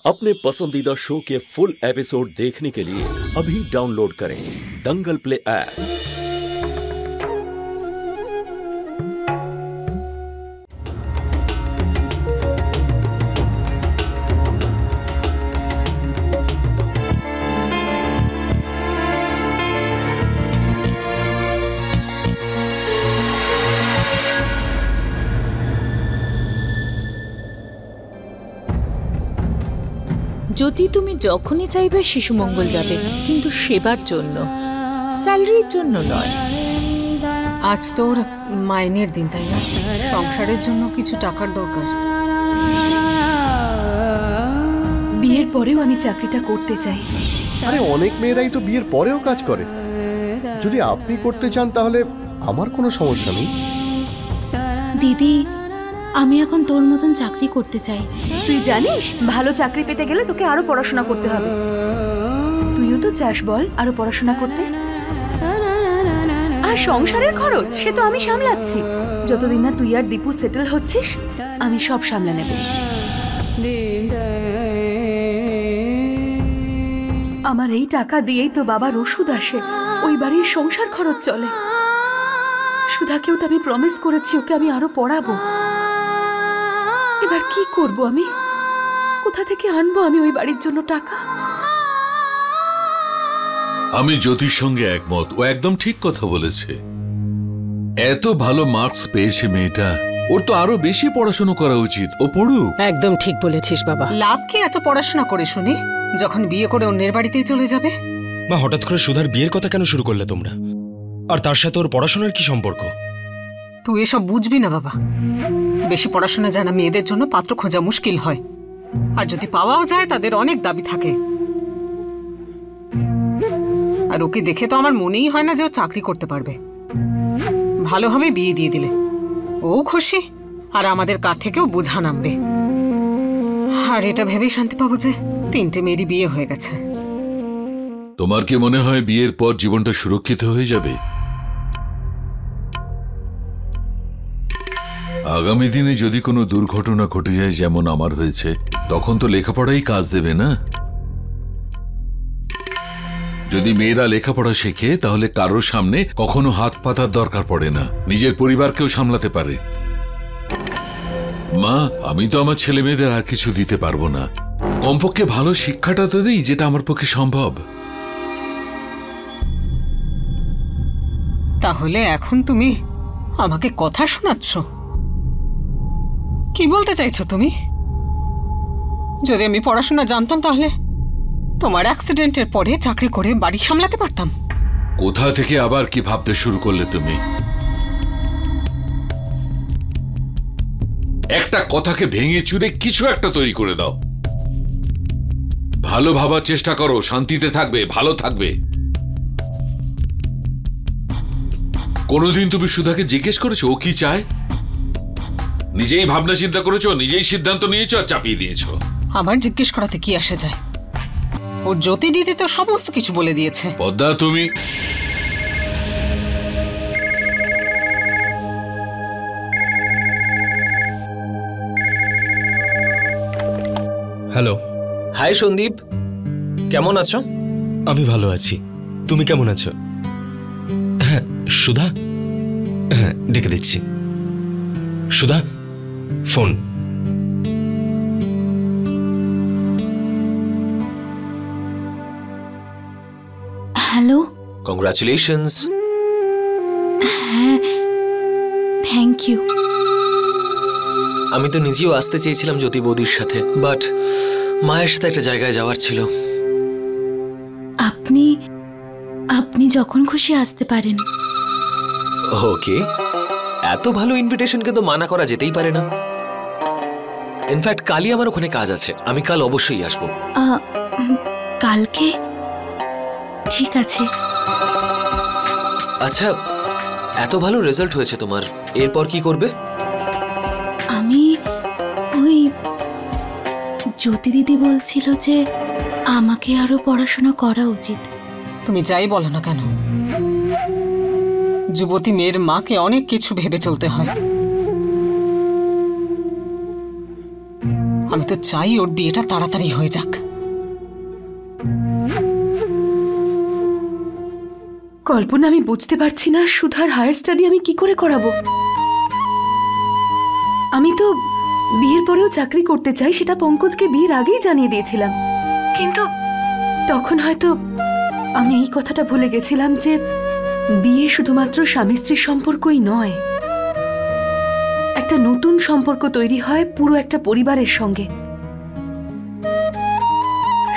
अपने पसंदीदा शो के फुल एपिसोड देखने के लिए अभी डाउनलोड करें दंगल प्ले ऐप। যদি তুমি যখনই চাইবে শিশু মঙ্গল যাবে, কিন্তু সেবার জন্য, স্যালারির জন্য নয়। আজ তোর মাইনের দিন, তাই না? সংসারের জন্য কিছু টাকার দরকার। বিয়ের পরেও আমি চাকরিটা করতে চাই। আরে অনেক মেয়েরাই তো বিয়ের পরেও কাজ করে। যদি আপনি করতে চান তাহলে আমার কোনো সমস্যা নেই। দিদি, আমি এখন তোর মতন চাকরি করতে চাই। তুই জানিস ভালো চাকরি পেতে গেলে তোকে আরো পড়াশোনা করতে হবে। তুইও তো চাস বল আরো পড়াশোনা করতে। আর সংসারের খরচ সে তো আমি সামলাচ্ছি। যতদিন না তুই আর দীপু সেটেল হচ্ছিস আমি সব সামলে নেব। আমার এই টাকা দিয়েই তো বাবার ওষুধ আসে, ওই বাড়ির সংসার খরচ চলে। সুধাকেও তো আমি প্রমিস করেছি ওকে আমি আরো পড়াবো। এবার কি করব আমি? কোথা থেকে আনবো আমি ওই বাড়ির জন্য টাকা? আমি জ্যোতির সঙ্গে একমত, ও একদম ঠিক কথা বলেছে। এত ভালো মার্কস পেয়েছে মেয়েটা, ওর তো আরো বেশি পড়াশোনা করা উচিত। ও পড়ুক। একদম ঠিক বলেছিস বাবা। লাভ কি এত পড়াশোনা করে শুনি, যখন বিয়ে করে অন্যের বাড়িতেই চলে যাবে? মা, হঠাৎ করে সুধার বিয়ের কথা কেন শুরু করলে তোমরা? আর তার সাথে ওর পড়াশোনার কি সম্পর্ক? তুই এসব বুঝবি না বাবা। বেশি পড়াশোনা জানা মেয়েদের জন্য পাত্র খোঁজা মুশকিল হয়, আর যদি পাওয়াও যায় তাদের অনেক দাবি থাকে। আর ওকে দেখে তো আমার মনেই হয় না যে ও চাকরি করতে পারবে। ভালোভাবে বিয়ে দিয়ে দিলে ও খুশি, আর আমাদের কাছ থেকেও বোঝা নামবে। আর এটা ভেবেই শান্তি পাবো যে 3টে মেয়েরই বিয়ে হয়ে গেছে। তোমার কি মনে হয় বিয়ের পর জীবনটা সুরক্ষিত হয়ে যাবে? আগামী দিনে যদি কোনো দুর্ঘটনা ঘটে যায়, যেমন আমার হয়েছে, তখন তো লেখাপড়াই কাজ দেবে না। যদি মেয়েরা লেখাপড়া শেখে তাহলে কারোর সামনে কখনো হাত পাতার দরকার পড়ে না, নিজের পরিবারকেও সামলাতে পারে। মা, আমি তো আমার ছেলে মেয়েদের আর কিছু দিতে পারবো না, কমপক্ষে ভালো শিক্ষাটা তো দিই, যেটা আমার পক্ষে সম্ভব। তাহলে এখন তুমি আমাকে কথা শোনাচ্ছ? কি বলতে চাইছো তুমি? যদি আমি পড়াশোনা জানতাম তাহলে তোমার অ্যাক্সিডেন্টের পরে চাকরি করে বাড়ি সামলাতে পারতাম। কোথা থেকে আবার কি ভাবতে শুরু করলে তুমি? একটা কথাকে ভেঙে চুরে কিছু একটা তৈরি করে দাও। ভালো ভাবার চেষ্টা করো, শান্তিতে থাকবে, ভালো থাকবে। কোনোদিন তুমি সুধাকে জিজ্ঞেস করেছো ও কি চায়? নিজেই ভাবনা চিন্তা করেছো, নিজেই সিদ্ধান্ত নিয়েছো আর চাপিয়ে দিয়েছো। আবার জিজ্ঞেস করাতে কি আসে যায়? ওর জ্যোতি দিদি তো সমস্ত কিছু বলে দিয়েছে। পদ্মা, তুমি হ্যালো। হাই সন্দীপ, কেমন আছো? আমি ভালো আছি, তুমি কেমন আছো? হ্যাঁ সুধা, হ্যাঁ ডেকে দিচ্ছি। সুধা, ফোন। হ্যালো। কংগ্রাচুলেশনস। হ্যাঁ, থ্যাংক ইউ। আমি তো নিজেও আসতে চেয়েছিলাম জ্যোতি বৌদির সাথে, বাট মায়ের সাথে একটা জায়গায় যাওয়ার ছিল। আপনি আপনি যখন খুশি আসতে পারেন। ওকে, এত ভালো ইনভিটেশনকে তো মানা করা যেতেই পারে না। ইনফ্যাক্ট কালই আমার ওখানে কাজ আছে, আমি কাল অবশ্যই আসবো। কালকে? ঠিক আছে। আচ্ছা, এত ভালো রেজাল্ট হয়েছে তোমার, এরপর কি করবে? আমি ওই জ্যোতি দিদি বলছিল যে আমাকে আরো পড়াশোনা করা উচিত। তুমি যাই বলো না কেন, যুবতী মেয়ের মাকে অনেক কিছু ভেবে চলতে হয়। আমি তো চাই ওর বিয়েটা তাড়াতাড়ি হয়ে যাক। কল্পনা, আমি বুঝতে পারছি না সুধার হায়ার স্টাডি আমি কি করে করাবো। আমি তো বিয়ের পরেও চাকরি করতে চাই, সেটা পঙ্কজকে বিয়ের আগেই জানিয়ে দিয়েছিলাম। কিন্তু তখন হয়তো আমি এই কথাটা ভুলে গেছিলাম যে বিয়ে শুধুমাত্র স্বামী স্ত্রীর সম্পর্কই নয়, একটা নতুন সম্পর্ক তৈরি হয় পুরো একটা পরিবারের সঙ্গে।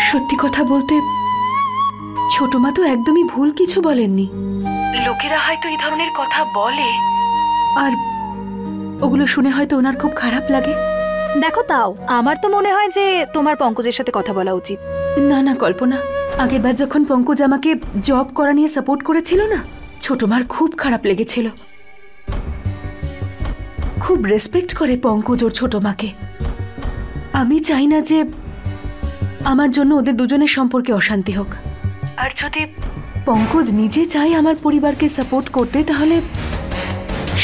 সত্যি কথা বলতে ছোট মা তো একদমই ভুল কিছু বলেননি। লোকেরা হয়তো এই ধরনের কথা বলে আর ওগুলো শুনে হয়তো ওনার খুব খারাপ লাগে। দেখো, তাও আমার তো মনে হয় যে তোমার পঙ্কজের সাথে কথা বলা উচিত। না না কল্পনা, আগেরবার যখন পঙ্কজ আমাকে জব করা নিয়ে সাপোর্ট করেছিল না, ছোট মার খুব খারাপ লেগেছিল। খুব রেসপেক্ট করে পঙ্কজ ওর ছোট মাকে। আমি চাই না যে আমার জন্য ওদের দুজনের সম্পর্কে অশান্তি হোক। আর যদি পঙ্কজ নিজে চায় আমার পরিবারকে সাপোর্ট করতে, তাহলে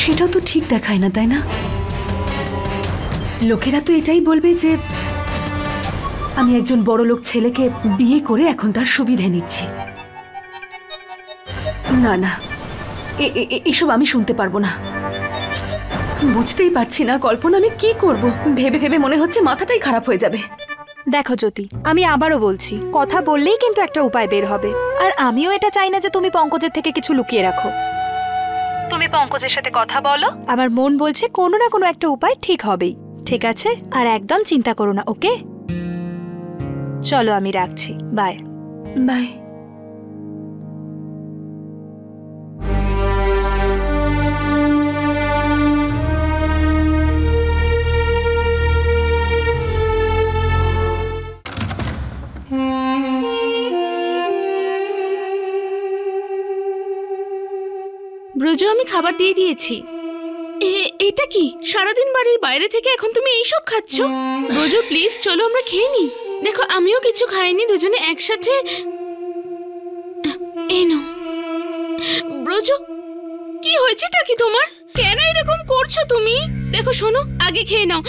সেটা তো ঠিক দেখায় না, তাই না? লোকেরা তো এটাই বলবে যে আমি একজন বড়লোক ছেলেকে বিয়ে করে এখন তার সুবিধে নিচ্ছি। না না, এসব আমি শুনতে পারবো না। বুঝতেই পারছি না কল্পনা, আমি কি করব। ভেবে ভেবে মনে হচ্ছে মাথাটাই খারাপ হয়ে যাবে। দেখো জ্যোতি, আমি আবারও বলছি, কথা বললেই কিন্তু একটা উপায় বের হবে। আর আমিও এটা চাই না যে তুমি পঙ্কজের থেকে কিছু লুকিয়ে রাখো। তুমি পঙ্কজের সাথে কথা বলো, আমার মন বলছে কোনো না কোনো একটা উপায় ঠিক হবেই। ঠিক আছে? আর একদম চিন্তা করো না, ওকে? চলো আমি রাখছি, বাই বাই। ব্রজ, আমি খাবার দিয়ে দিয়েছি। এটা কি সারাদিন বাড়ির বাইরে থেকে এখন তুমি এইসব খাচ্ছ? ব্রজ প্লিজ চলো আমরা খেয়ে নি। দেখো আমিও কিছু খাইনি, দুজনে একসাথে। এই নাও। ব্রজ কি হয়েছেটা কি তোমার? কেন এরকম করছো তুমি? দেখো শোনো, আগে খেয়ে নাও।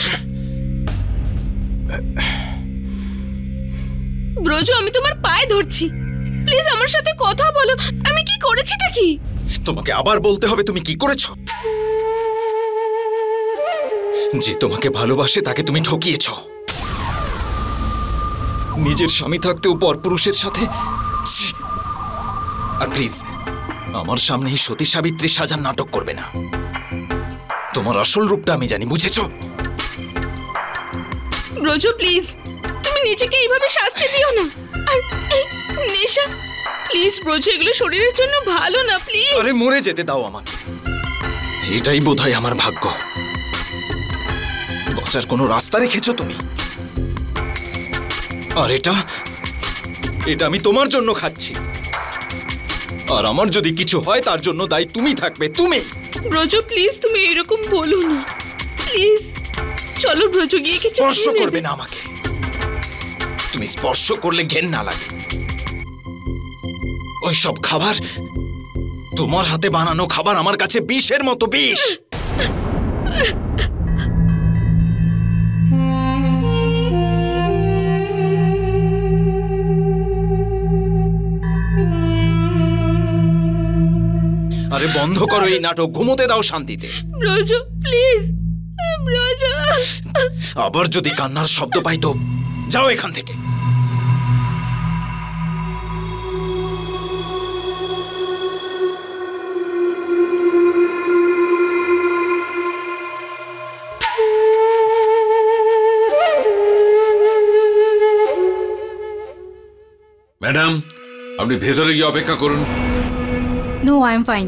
ব্রজ আমি তোমার পায়ে ধরছি, প্লিজ আমার সাথে কথা বলো। আমি কি করেছিটা কি? তোমাকে আবার বলতে হবে তুমি কি করেছো? যে তোমাকে ভালোবাসে তাকে তুমি ঠকিয়েছো। নিজের স্বামী থাকতেও পরপুরুষের সাথে। আর প্লিজ আমার সামনে এই সতী সাবিত্রী সাজার নাটক করবে না। তোমার আসল রূপটা আমি জানি, বুঝেছো? ব্রজ প্লিজ তুমি নিজেকে এইভাবে শাস্তি দিও না। আর এই নেশা, প্লিজ ব্রজ, এগুলো শরীরের জন্য ভালো না, প্লিজ। আরে মরে যেতে দাও আমাকে, এটাই বোধহয় আমার ভাগ্য। বাঁচার কোনো রাস্তা রেখেছো তুমি। আর এটা আমি তোমার জন্য খাচ্ছি। আর আমার যদি কিছু হয় তার জন্য দায়ী তুমি থাকবে, তুমি। ব্রজ প্লিজ তুমি এরকম বলো না, প্লিজ। চলো ব্রজ গিয়ে কিছু স্পর্শ করবে না আমাকে। তুমি স্পর্শ করলে ঘেন্না লাগে। ওইসব খাবার, তোমার হাতে বানানো খাবার আমার কাছে বিষের মতো বিষ। আরে বন্ধ করো এই নাটক, ঘুমোতে দাও শান্তিতে। ব্রজ প্লিজ, ব্রজ। আবার যদি কান্নার শব্দ পাই তো যাও এখান থেকে। ম্যাডাম, আপনি ভেতরে গিয়ে অপেক্ষা করুন। No, I am fine.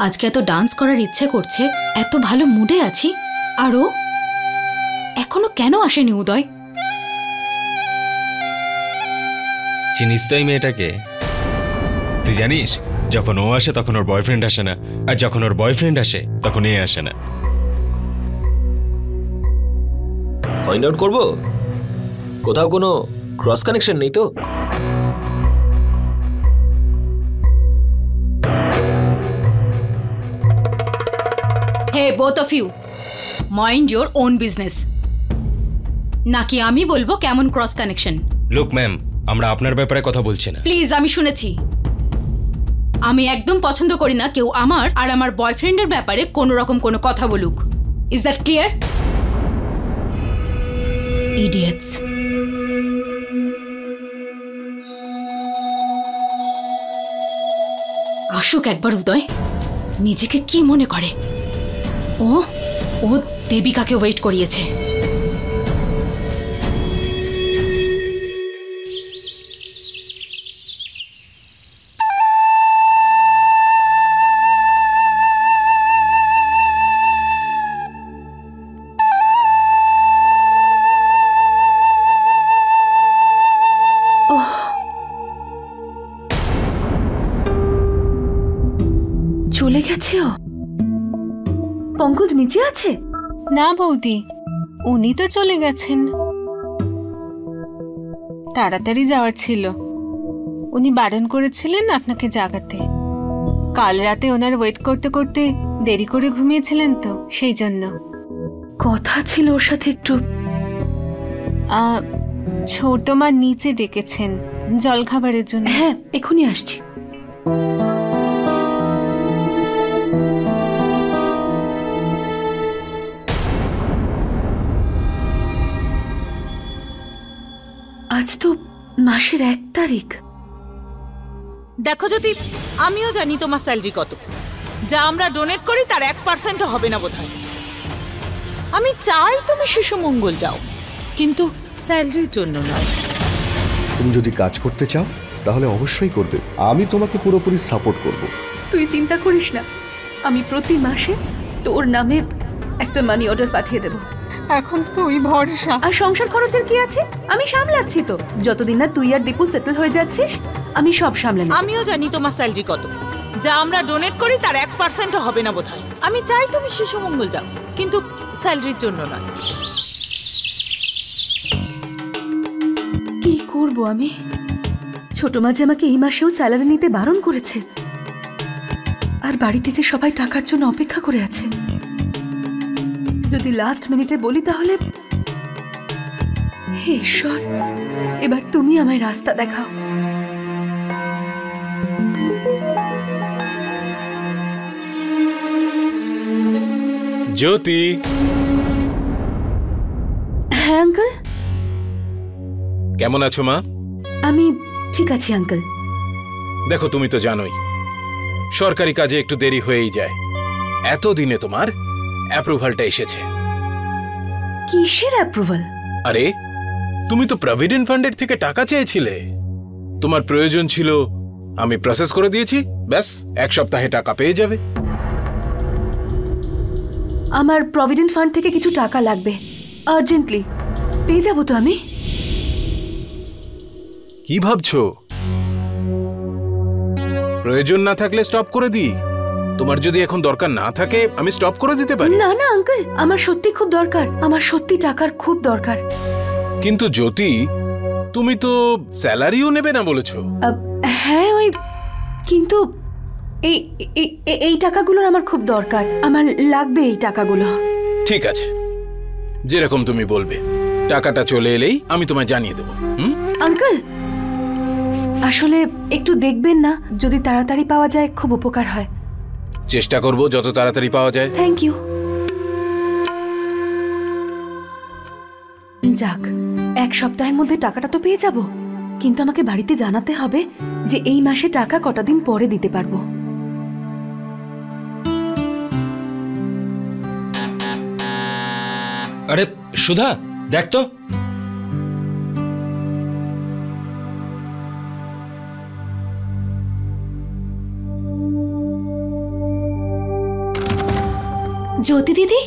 আজকে এত ডান্স করার ইচ্ছে করছে, এত ভালো মুডে আছি, আর ও এখনো কেন আসেনি? উদয়, চিনিস তো এই মেয়েটাকে? তুই জানিস, যখন ও আসে তখন ওর বয়ফ্রেন্ড আসে না, আর যখন ওর বয়ফ্রেন্ড আসে তখন এ আসে না। ফাইন্ড আউট করবো কোথাও কোনো ক্রস কানেকশন নেই তো? Hey both of you, mind your own business, নাকি আমি বলবো কেমন ক্রস কানেকশন? লুক ম্যাম, আমরা আপনার ব্যাপারে কথা বলছি না। প্লিজ, আমি শুনেছি। আমি একদম পছন্দ করি না কেউ আমার আর আমার বয়ফ্রেন্ডের ব্যাপারে কোনো রকম কোনো কথা বলুক। Is that clear? ইডিয়েটস। আসুক একবার উদয়, নিজেকে কি মনে করে? ও দেবিকাকে ওয়েট করিয়েছে। চলে গেছে ও? পঙ্কজ নিচে আছে? না বৌদি, উনি তো চলে গেছেন। তাড়াতাড়ি যাওয়ার ছিল, উনি বারণ করেছিলেন আপনাকে জাগাতে। কাল রাতে ওনার ওয়েট করতে করতে দেরি করে ঘুমিয়েছিলেন তো, সেই জন্য। কথা ছিল ওর সাথে একটু। ছোট মা নিচে ডেকেছেন জলখাবারের জন্য। হ্যাঁ, এখনই আসছি। আজ তো মাসের 1 তারিখ। দেখো যদি, আমিও জানি তোমার স্যালারি কত। যা আমরা ডোনেট করি তার 1% হবে না বোধহয়। আমি চাই তুমি শিশু মঙ্গল যাও, কিন্তু স্যালারির জন্য নয়। তুমি যদি কাজ করতে চাও তাহলে অবশ্যই করবে, আমি তোমাকে পুরোপুরি সাপোর্ট করব। তুই চিন্তা করিস না, আমি প্রতি মাসে তোর নামে একটা মানি অর্ডার পাঠিয়ে দেব। এখন তুই ভরসা। আর সংসার খরচের কি আছে? আমি সামলাচ্ছি তো। যতদিন না তুই আর দীপু সেটেল হয়ে যাচ্ছিস, আমি সব সামলে নেব। আমিও জানি তোমার স্যালারি কত। যা আমরা ডোনেট করি তার 1% হবে না বোধহয়। আমি চাই তুমি শিশু মঙ্গল যাও, কিন্তু স্যালারির জন্য নয়। কি করব আমি? ছোট মা যে আমাকে এই মাসেও স্যালারি নিতে বারণ করেছে, আর বাড়িতে যে সবাই টাকার জন্য অপেক্ষা করে আছে। যদি লাস্ট মিনিটে বলি তাহলে। হে ঈশ্বর, এবার তুমি আমায় রাস্তা দেখাও। জ্যোতি। হ্যাঁ আঙ্কেল। কেমন আছো মা? আমি ঠিক আছি আঙ্কেল। দেখো, তুমি তো জানোই সরকারি কাজে একটু দেরি হয়েই যায়। এতদিনে তোমার অ্যাপ্রুভালটা এসেছে। কিসের অ্যাপ্রুভাল? আরে, তুমি তো প্রভিডেন্ট ফান্ডের থেকে টাকা চেয়েছিলে। তোমার প্রয়োজন ছিল, আমি প্রসেস করে দিয়েছি। ব্যাস 1 সপ্তাহে টাকা পেয়ে যাবে। আমার প্রভিডেন্ট ফান্ড থেকে কিছু টাকা লাগবে আর্জেন্টলি। পেয়ে যাবো তো আমি? কি ভাবছো? প্রয়োজন না থাকলে স্টপ করে দিই। তোমার যদি এখন দরকার না থাকে আমি স্টপ করে দিতে পারি। না না আঙ্কেল, আমার সত্যি খুব দরকার। আমার সত্যি টাকার খুব দরকার। কিন্তু জ্যোতি, তুমি তো স্যালারিও নেবে না বলেছো। হ্যাঁ ওই, কিন্তু এই টাকাগুলোর আমার খুব দরকার। আমার লাগবে এই টাকাগুলো। ঠিক আছে, যেরকম তুমি বলবে। টাকাটা চলে এলেই আমি তোমায় জানিয়ে দেবো। আঙ্কেল, আসলে একটু দেখবেন না, যদি তাড়াতাড়ি পাওয়া যায় খুব উপকার হয়। চেষ্টা করব যত তাড়াতাড়ি পাওয়া যায়। Thank you. যাক, 1 সপ্তাহের মধ্যে টাকাটা তো পেয়ে যাব, কিন্তু আমাকে বাড়িতে জানাতে হবে যে এই মাসে টাকা কটা দিন পরে দিতে পারবো। আরে সুধা, দেখ তো। জ্যোতি দিদি।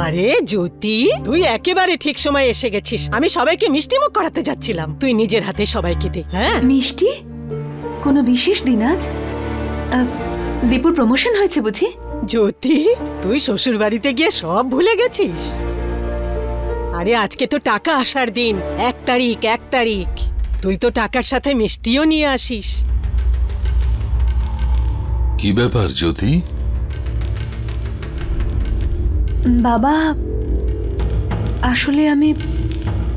আরে জ্যোতি, তুই একেবারে ঠিক সময় এসে গেছিস। আমি সবাইকে মিষ্টি মুখ করাতে যাচ্ছিলাম, তুই নিজের হাতে সবাইকে দে। হ্যাঁ, মিষ্টি? কোনো বিশেষ দিন আজ? দীপুর প্রমোশন হয়েছে বুঝি? জ্যোতি, তুই শ্বশুর বাড়িতে গিয়ে সব ভুলে গেছিস? আরে আজকে তো টাকা আসার দিন, 1 তারিখ। 1 তারিখ তুই তো টাকার সাথে মিষ্টিও নিয়ে আসিস। কি ব্যাপার জ্যোতি? বাবা, আসলে আমি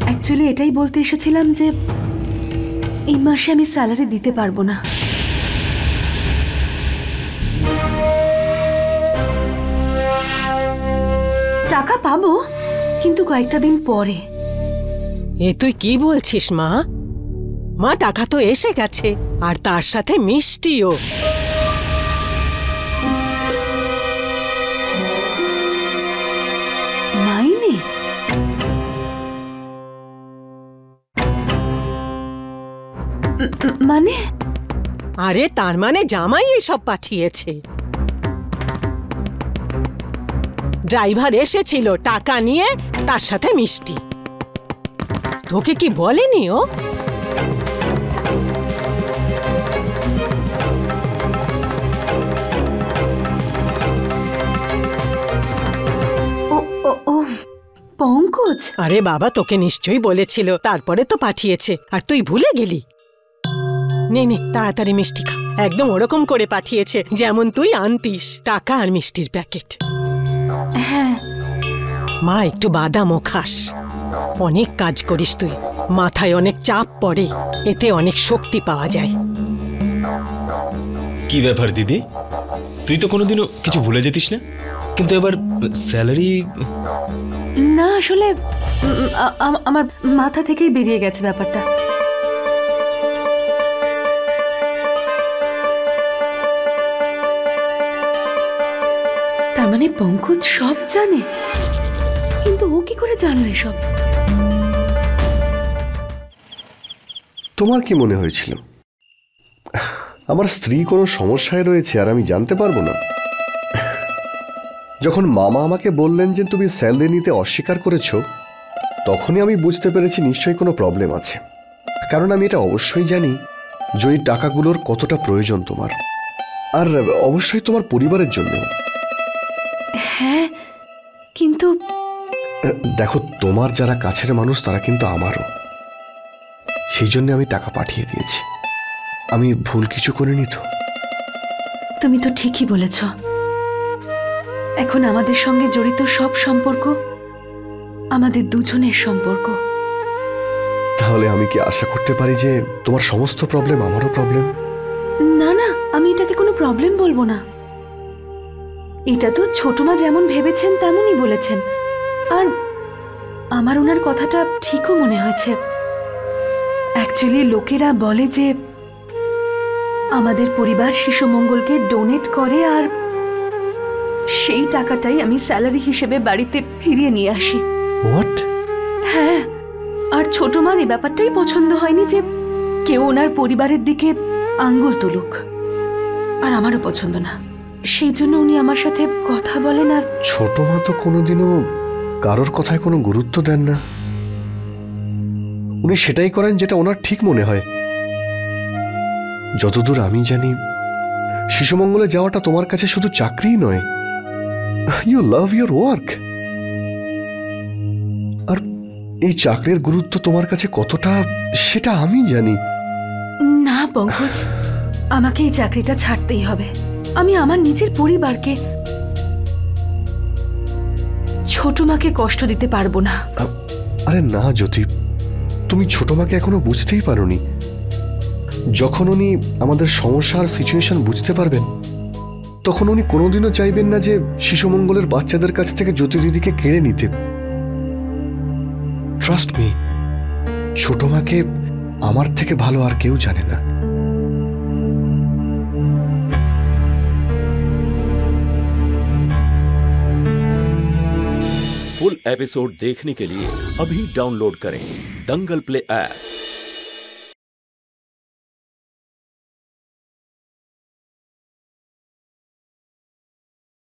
অ্যাকচুয়ালি এটাই বলতে এসেছিলাম যে এই মাসে আমি স্যালারি দিতে পারবো না। টাকা পাবো, কিন্তু কয়েকটা দিন পরে। এ তুই কি বলছিস মা? মা, টাকা তো এসে গেছে, আর তার সাথে মিষ্টিও। মাইনে? মানে? আরে তার মানে জামাই এসব পাঠিয়েছে। ড্রাইভার এসেছিল টাকা নিয়ে, তার সাথে মিষ্টি। তোকে কি বলেনি ও? পঙ্কজ? আরে বাবা, তোকে নিশ্চয়ই বলেছিল, তারপরে তো পাঠিয়েছে, আর তুই ভুলে গেলি। নে নে, তাড়াতাড়ি মিষ্টি খা। একদম ওরকম করে পাঠিয়েছে যেমন তুই আনতিস, টাকা আর মিষ্টির প্যাকেট। হ্যাঁ মা, একটু বাদামও খাস। অনেক কাজ করিস তুই, মাথায় অনেক চাপ পড়ে, এতে অনেক শক্তি পাওয়া যায়। কি ব্যাপার দিদি, তুই তো কোনোদিনও কিছু ভুলে যেতিস না, কিন্তু এবার স্যালারি? না, আসলে আমার মাথা থেকেই বেরিয়ে গেছে ব্যাপারটা। তার মানে পঙ্কজ সব জানে, কিন্তু ও কি করে জানলো এসব? তোমার কি মনে হয়েছিল আমার স্ত্রী কোনো সমস্যায় রয়েছে আর আমি জানতে পারবো না? যখন মামা আমাকে বললেন যে তুমি স্যালারি নিতে অস্বীকার করেছো, তখনই আমি বুঝতে পেরেছি নিশ্চয়ই কোনো প্রবলেম আছে। কারণ আমি এটা অবশ্যই জানি যে এই টাকাগুলোর কতটা প্রয়োজন তোমার, আর অবশ্যই তোমার পরিবারের জন্য। হ্যাঁ, কিন্তু দেখো, তোমার যারা কাছের মানুষ তারা কিন্তু আমারও, সেই জন্য আমি টাকা পাঠিয়ে দিয়েছি। আমি ভুল কিছু করিনি তো? তুমি তো ঠিকই বলেছ। এখন আমাদের সঙ্গে জড়িত সব সম্পর্ক আমাদের দুজনের সম্পর্ক। তাহলে আমি কি আশা করতে পারি যে তোমার সমস্ত প্রবলেম আমারও প্রবলেম? না না, আমি এটাকে কোনো প্রবলেম বলবো না। এটা তো ছোট মা যেমন ভেবেছেন তেমনই বলেছেন, আর আমার ওনার কথাটা ঠিকও মনে হয়েছে। অ্যাকচুয়ালি লোকেরা বলে যে আমাদের পরিবার শিশু মঙ্গলকে ডোনেট করে, আর সেই টাকাটাই আমি স্যালারি হিসেবে বাড়িতে ফিরিয়ে নিয়ে আসি। হোয়াট? হ্যাঁ, আর ছোট মার এই ব্যাপারটাই পছন্দ হয়নি যে কেউ ওনার পরিবারের দিকে আঙ্গুল তুলুক, আর আমারও পছন্দ না। সেই জন্য উনি আমার সাথে কথা বলেন। আর ছোট মা তো কোনোদিনও কারোর কথায় কোনো গুরুত্ব দেন না। উনি সেটাই করেন যেটা ওনার ঠিক মনে হয়। যতদূর আমি জানি, শিশুমঙ্গলে যাওয়াটা তোমার কাছে শুধু চাকরিই নয়, ইউ লাভ ইউর ওয়ার্ক। আর এই চাকরির গুরুত্ব তোমার কাছে কতটা সেটা আমি জানি। না পঙ্কজ, আমাকে এই চাকরিটা ছাড়তেই হবে। আমি আমার নিজের পরিবারকে, ছোট মাকে কষ্ট দিতে পারবো না। আরে না জ্যোতি, তুমি ছোট মাকে এখনো বুঝতেই পারোনি। যখন উনি আমাদের সমস্যা আর সিচুয়েশন বুঝতে পারবেন, তখন উনি কোনোদিনও চাইবেন না যে শিশুমঙ্গলের বাচ্চাদের কাছ থেকে জ্যোতি দিদিকে কেড়ে নিতে। ট্রাস্ট মি, ছোট মাকে আমার থেকে ভালো আর কেউ জানে না। फुल एपिसोड देखने के लिए अभी डाउनलोड करें दंगल प्ले ऐप।